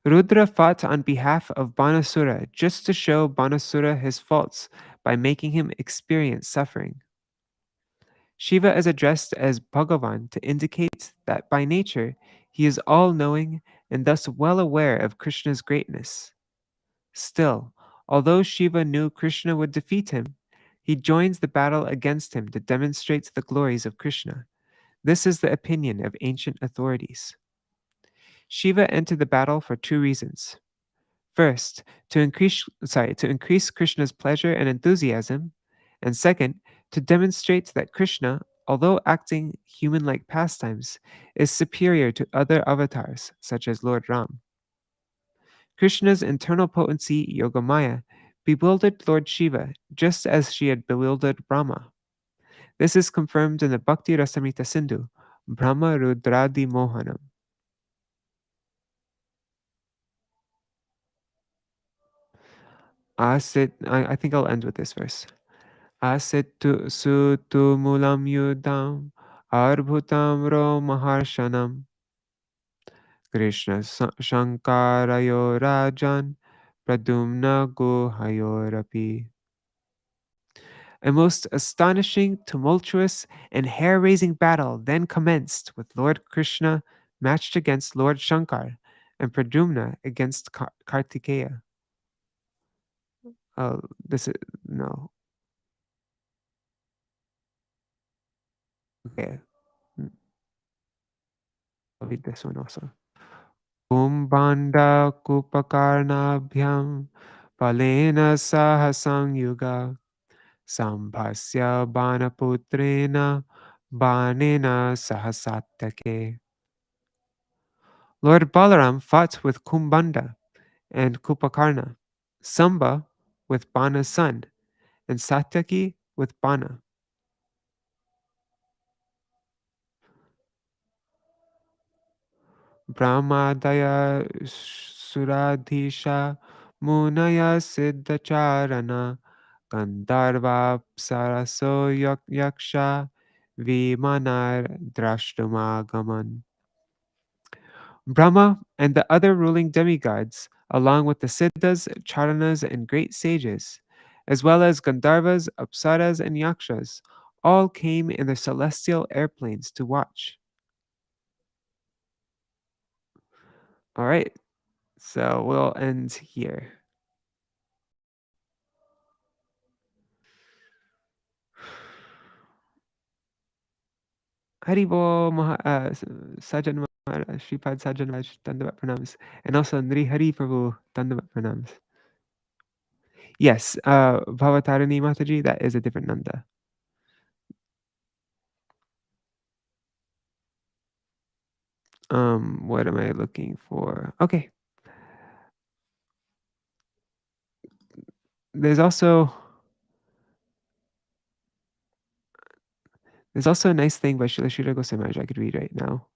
Rudra fought on behalf of Banasura just to show Banasura his faults by making him experience suffering. Shiva is addressed as Bhagavan to indicate that by nature he is all knowing and thus well aware of Krishna's greatness. Still, although Shiva knew Krishna would defeat him, he joins the battle against him to demonstrate the glories of Krishna. This is the opinion of ancient authorities. Shiva entered the battle for two reasons. First, to increase Krishna's pleasure and enthusiasm, and second, to demonstrate that Krishna, although acting human-like pastimes, is superior to other avatars such as Lord Ram. Krishna's internal potency, Yogamaya, bewildered Lord Shiva just as she had bewildered Brahma. This is confirmed in the Bhakti Rasamrita Sindhu, Brahma Rudradi Mohanam. I think I'll end with this verse. Asetu sutu mulam yudam arbhutam ro maharshanam Krishna shankarayo rajan pradumna guhayorapi. A most astonishing, tumultuous, and hair-raising battle then commenced with Lord Krishna matched against Lord Shankar and Pradumna against Kartikeya. Oh, this is no. Okay, I'll read this one also. Kumbanda kupakarnabhyam palena sahasang yuga sambhasya banaputrena banena sahasatyake. Lord Balaram fought with Kumbanda and Kupakarna, Samba with Bana's son, and Satyaki with Bana. Brahmadaya Suradhisha Munaya Siddhacharana Gandharva Saraso Yaksha Vimanar Drashtumagaman. Brahma and the other ruling demigods, along with the Siddhas, Charanas, and great sages, as well as Gandharvas, Apsaras, and Yakshas, all came in their celestial airplanes to watch. All right, so we'll end here. Haribo Sajan Maharaj, Shripad Sajan Maharaj, Dandavat Pranams, and also Nri Hari Prabhu, Dandavat Pranams. Yes, Bhavatarani Mataji, that is a different Nanda. What am I looking for? Okay. There's also a nice thing by Srila Sridhar Goswami Maharaj I could read right now.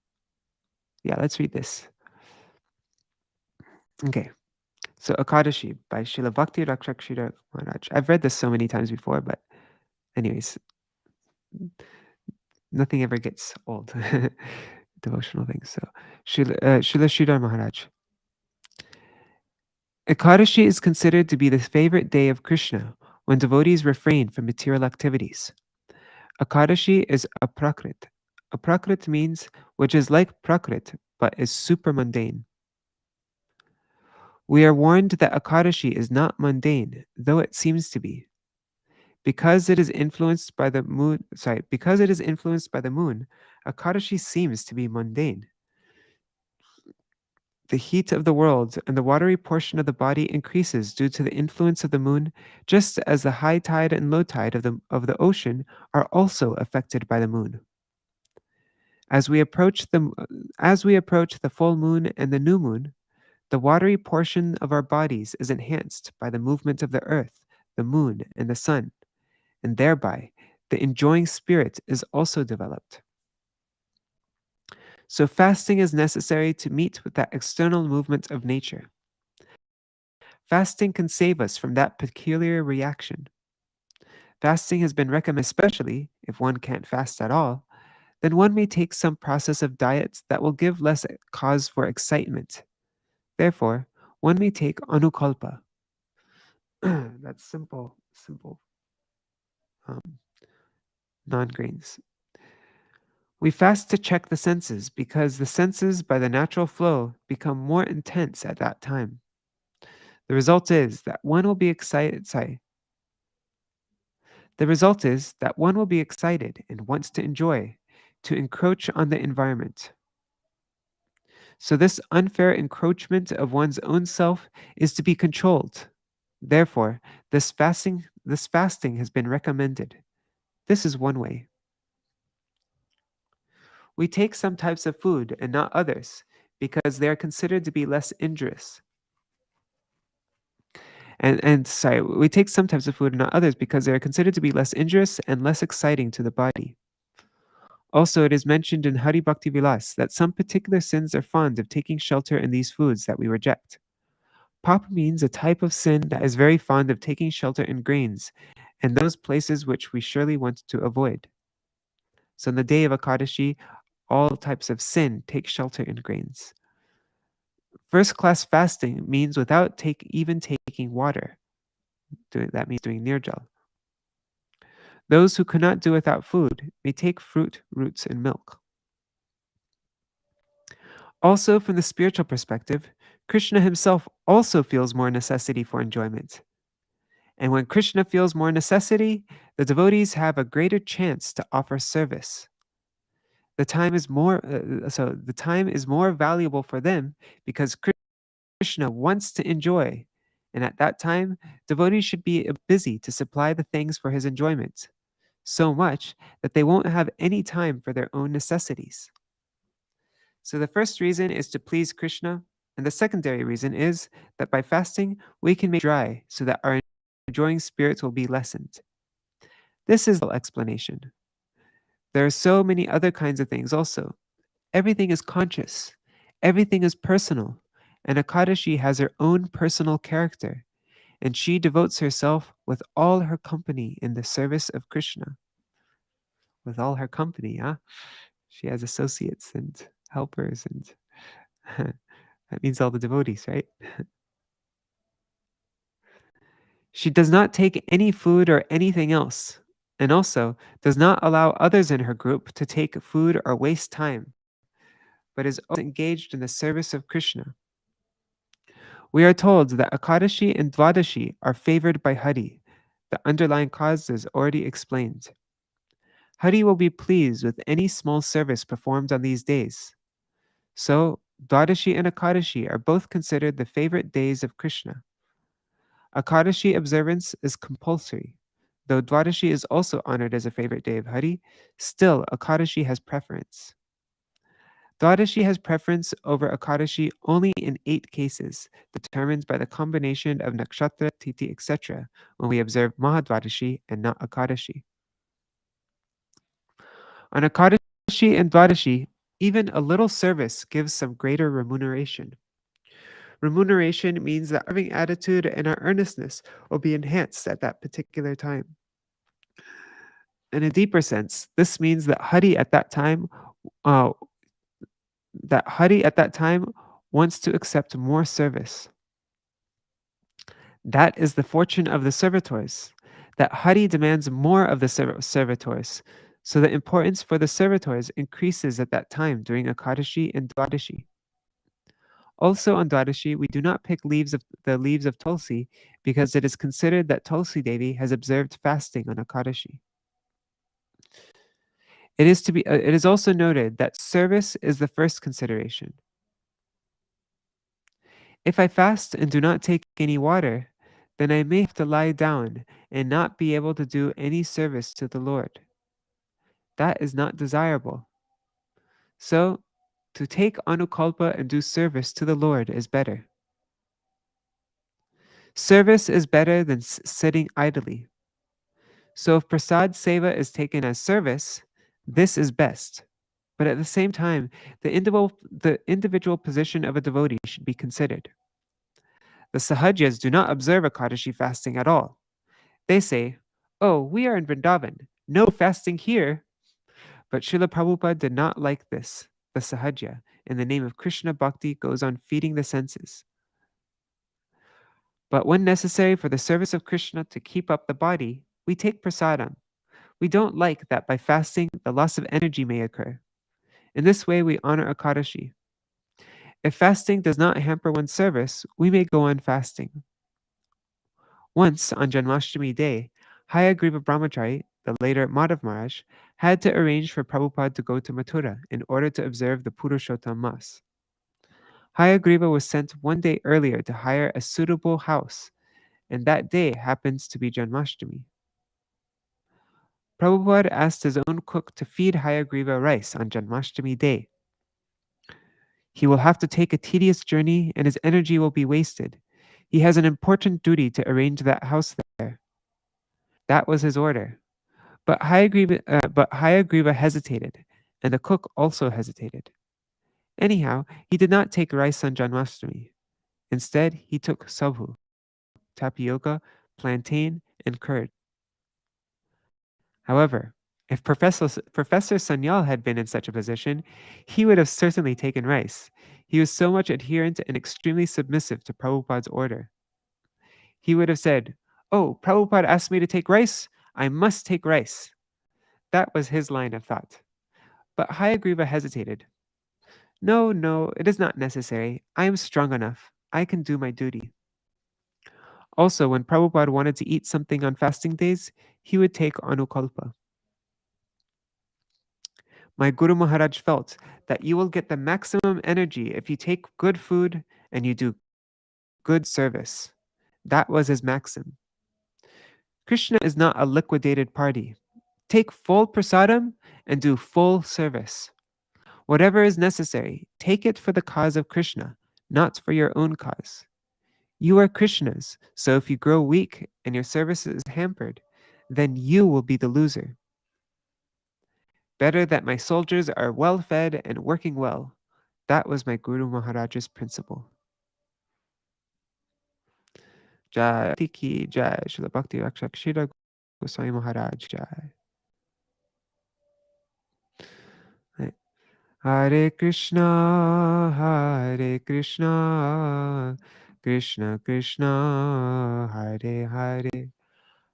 Yeah, let's read this. Okay. So Akadashi by Srila Bhakti Rakshak Sridhar Maharaj. I've read this so many times before, but anyways, nothing ever gets old. Devotional things. So Srila Sridhar Maharaj. Ekadashi is considered to be the favorite day of Krishna when devotees refrain from material activities. Ekadashi is aprakrit. Aprakrit means which is like prakrit but is super mundane. We are warned that Ekadashi is not mundane, though it seems to be. Because it is influenced by the moon, Ekadashi seems to be mundane. The heat of the world and the watery portion of the body increases due to the influence of the moon, just as the high tide and low tide of the ocean are also affected by the moon. As we approach the full moon and the new moon, the watery portion of our bodies is enhanced by the movement of the earth, the moon, and the sun, and thereby the enjoying spirit is also developed. So fasting is necessary to meet with that external movement of nature. Fasting can save us from that peculiar reaction. Fasting has been recommended, especially if one can't fast at all, then one may take some process of diets that will give less cause for excitement. Therefore, one may take anukalpa. That's simple um, non-grains. We fast to check the senses because the senses, by the natural flow, become more intense at that time. The result is that one will be excited. The result is that one will be excited and wants to enjoy, to encroach on the environment. So this unfair encroachment of one's own self is to be controlled. Therefore, this fasting has been recommended. This is one way. We take some types of food and not others because they are considered to be less injurious. We take some types of food and not others because they are considered to be less injurious and less exciting to the body. Also, it is mentioned in Hari Bhakti Vilas that some particular sins are fond of taking shelter in these foods that we reject. Papa means a type of sin that is very fond of taking shelter in grains and those places which we surely want to avoid. So, on the day of Akadashi, all types of sin take shelter in grains. First class fasting means without even taking water. That means doing nirjal. Those who cannot do without food may take fruit, roots, and milk. Also, from the spiritual perspective, Krishna himself also feels more necessity for enjoyment. And when Krishna feels more necessity, the devotees have a greater chance to offer service. The time is more valuable for them because Krishna wants to enjoy, and at that time, devotees should be busy to supply the things for his enjoyment, so much that they won't have any time for their own necessities. So the first reason is to please Krishna, and the secondary reason is that by fasting, we can make dry so that our enjoying spirits will be lessened. This is the explanation. There are so many other kinds of things also. Everything is conscious, everything is personal, and Akadashi has her own personal character, and she devotes herself with all her company in the service of Krishna. With all her company, huh? She has associates and helpers, and that means all the devotees, right? She does not take any food or anything else, and also does not allow others in her group to take food or waste time, but is always engaged in the service of Krishna. We are told that Akadashi and Dvadashi are favored by Hari. The underlying cause is already explained. Hari will be pleased with any small service performed on these days. So, Dvadashi and Akadashi are both considered the favorite days of Krishna. Akadashi observance is compulsory. Though Dvadashi is also honored as a favorite day of Hari, still Akadashi has preference. Dvadashi has preference over Akadashi only in 8 cases, determined by the combination of nakshatra, titi, etc., when we observe Mahadvadashi and not Akadashi. On Akadashi and Dvadashi, even a little service gives some greater remuneration. Remuneration means that our loving attitude and our earnestness will be enhanced at that particular time. In a deeper sense, this means that uh, Hari at that time wants to accept more service. That is the fortune of the servitors, that Hari demands more of the servitors, so the importance for the servitors increases at that time during Akadashi and Dvadashi. Also on Dvadashi, we do not pick the leaves of Tulsi because it is considered that Tulsi Devi has observed fasting on Akadashi. It is also noted that service is the first consideration. If I fast and do not take any water, then I may have to lie down and not be able to do any service to the Lord. That is not desirable. So, to take anukalpa and do service to the Lord is better. Service is better than sitting idly. So, if prasad seva is taken as service, this is best. But at the same time, the individual position of a devotee should be considered. The Sahajas do not observe Ekadashi fasting at all. They say, "Oh, we are in Vrindavan. No fasting here." But Srila Prabhupada did not like this. The Sahaja, in the name of Krishna Bhakti, goes on feeding the senses. But when necessary for the service of Krishna to keep up the body, we take prasadam. We don't like that by fasting the loss of energy may occur. In this way, we honor Ekadashi. If fasting does not hamper one's service, we may go on fasting. Once, on Janmashtami day, Hayagriva Brahmachari, the later Madhav Maharaj, had to arrange for Prabhupada to go to Mathura in order to observe the Purushottam Mas. Hayagriva was sent one day earlier to hire a suitable house, and that day happens to be Janmashtami. Prabhupada asked his own cook to feed Hayagriva rice on Janmashtami day. He will have to take a tedious journey and his energy will be wasted. He has an important duty to arrange that house there. That was his order. But Hayagriva hesitated, and the cook also hesitated. Anyhow, he did not take rice on Janmashtami. Instead, he took sabhu, tapioca, plantain, and curd. However, if Professor Sanyal had been in such a position, he would have certainly taken rice. He was so much adherent and extremely submissive to Prabhupada's order. He would have said, "Oh, Prabhupada asked me to take rice. I must take rice." That was his line of thought. But Hayagriva hesitated. No, it is not necessary. I am strong enough. I can do my duty. Also, when Prabhupada wanted to eat something on fasting days, he would take anukalpa. My Guru Maharaj felt that you will get the maximum energy if you take good food and you do good service. That was his maxim. Krishna is not a liquidated party. Take full prasadam and do full service. Whatever is necessary, take it for the cause of Krishna, not for your own cause. You are Krishna's, so if you grow weak and your service is hampered, then you will be the loser. Better that my soldiers are well fed and working well. That was my Guru Maharaj's principle. Jai Ki Jai Srila Bhakti Rakshak Shira Goswami Maharaj Jai. Hare Krishna, Krishna Krishna, Hare Hare,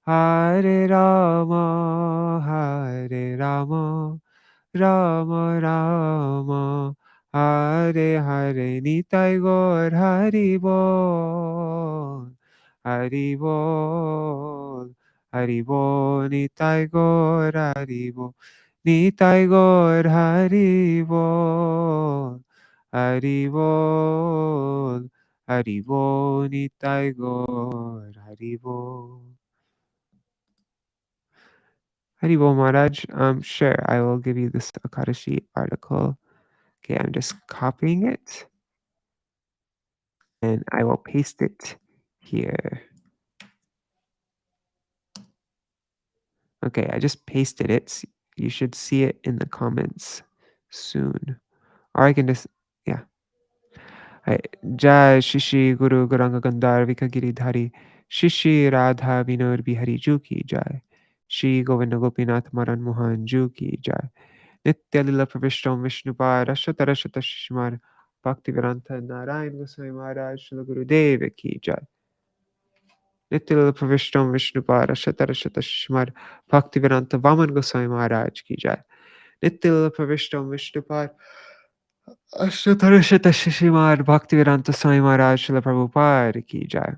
Hare Rama, Rama Rama, Hare Hare, Nitai Gaur Hari Bol, Hari Bol, Hari Bol, Nitai Gaur Hari Bol. Nitai Gaur Hari Bol, Hari Bol, Hari Bol, Nitai Gaur Hari Bol. Hari Bol Maharaj, sure, I will give you this Ekadashi article. Okay, I'm just copying it and I will paste it here. Okay, I just pasted it. You should see it in the comments soon. Or I can just, yeah. Jai Shishi Guru Gauranga Gandhar Vikagiri Dhari Shishi Radha Vinod Bihari Ju Ki Jai Shri Govinda Gopinath Maran Mohan Ju Ki Jai Nitya Lila Pravishtam Vishnupad Ashata Rashata Shishmar Bhaktivedanta Narayan Goswami Maharaj Shri Guru Deva Ki Jai Nitya Lila Pravishtam Vishnupad Ashata Rashata Shishmar Bhaktivedanta Vaman Goswami Maharaj Ki Jai Nitya Lila Pravishtam Vishnupad Ashtarashata Shishimar Bhaktivedanta Swami Maharaj Srila Prabhupada Ki Jai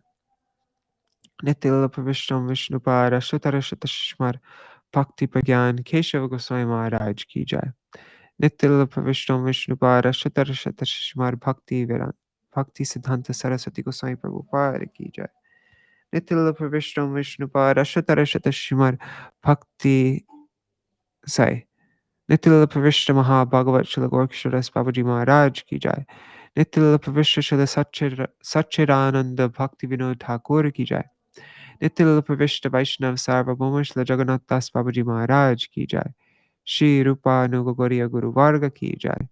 Nitya Pravishtam Vishnupad Ashtarashata Shishimar Bhakti Pragyan Keshav Goswami Maharaj Ki Jai Nitya Pravishtam Vishnupad Ashtarashata Shishimar Bhakti Siddhanta Saraswati Goswami Prabhupada Ki Jai Nitya Pravishtam Vishnupad Ashtarashata Shishimar Bhakti Nitya Pravishta Maha Bhagavat Srila Gorksharas Babaji Maharaj Ki Jai Nitya Pravishta Srila Satchidananda Bhakti Vinod Ṭhākura Ki Jai Nitya Pravishta Vaishnav Sarvabhauma Srila Jagannath Das Babaji Maharaj Ki Jai Shri Rupa Nugagoriya Guru Varga Ki Jai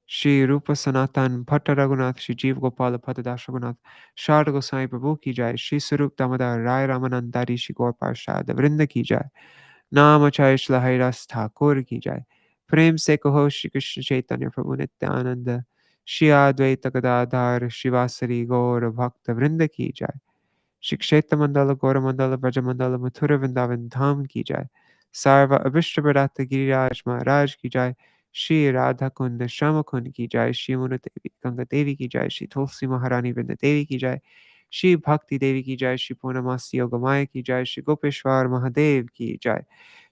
Shri Rupa Sanatan Bhatta Raghunath, Shri Jeev Gopala Padadas Raghunath, Sharda Gosai Prabhu ki jai, Shri Sarup Damodar Rai Ramanandari Shri Gaur Parshad Vrinda ki jai, Nam Acharya Shri Haridas Ṭhākura ki jai, Prem se kaho Shri Krishna Chaitanya Prabhu Nityananda, Shri Advaita Gadadhar Shivasari Gaur Bhakta Vrinda ki jai, Shri Kshetra Mandala Gaura Mandala Braja Mandala Mathura Vrindavan Dham ki jai, Sarva Abhishta Bharata Giriraj Maharaj ki jai, Shri Radha Kunda Shama Kund ki jai, Shri Muna Devi Ganga Devi ki jai, Shri Tulsi Maharani Vrinda Devi ki jai, Shri Bhakti Devi ki jai, Shri Purnamasi Yogamaya ki jai, Shri Gopeshwar Mahadev ki jai,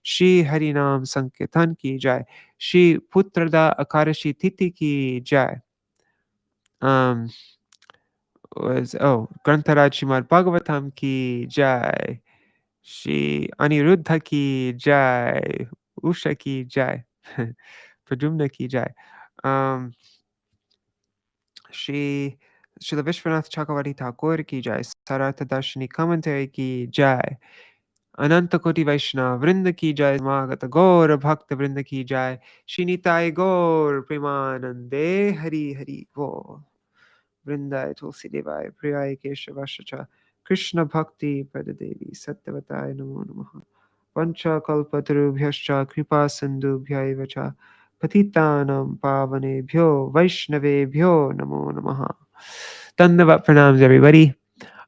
Shri Harinam Sankirtan ki jai, Shri Putrada Akarashi Titi ki jai. Grantharaj Śrīmad-Bhāgavatam ki jai, Shri Aniruddha ki jai, Usha ki jai, Pradyumna ki jai. Śrīla Viśvanātha Cakravartī Ṭhākura ki jai, Sārārtha-darśinī commentary ki jai, Ananta Koti Vaishnava Vrinda ki jai, Samagata Gaura Bhakta Vrinda ki jai, Shri Nitai Gaur Premanande Hari Hari Bol. Vrindai Tulsi Devai Priyai Keshavashacha Krishna Bhakti Padadevi Sattvatai Namo Namaha Pancha Kalpatarubhyascha Kripa Sindhubhyaiva cha Patitanam Pavanebhyo Vaishnavebhyo Namo Namaha. Dandavat pranams, everybody.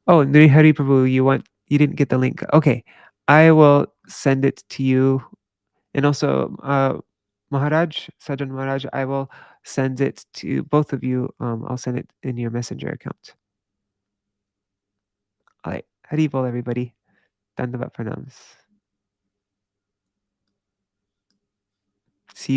Oh, Nri Hari Prabhu, you didn't get the link. Okay, I will send it to you, and also Maharaj, Sajan Maharaj, I will send it to both of you. I'll send it in your messenger account. All right, Haribol, everybody. Dandavat pranams.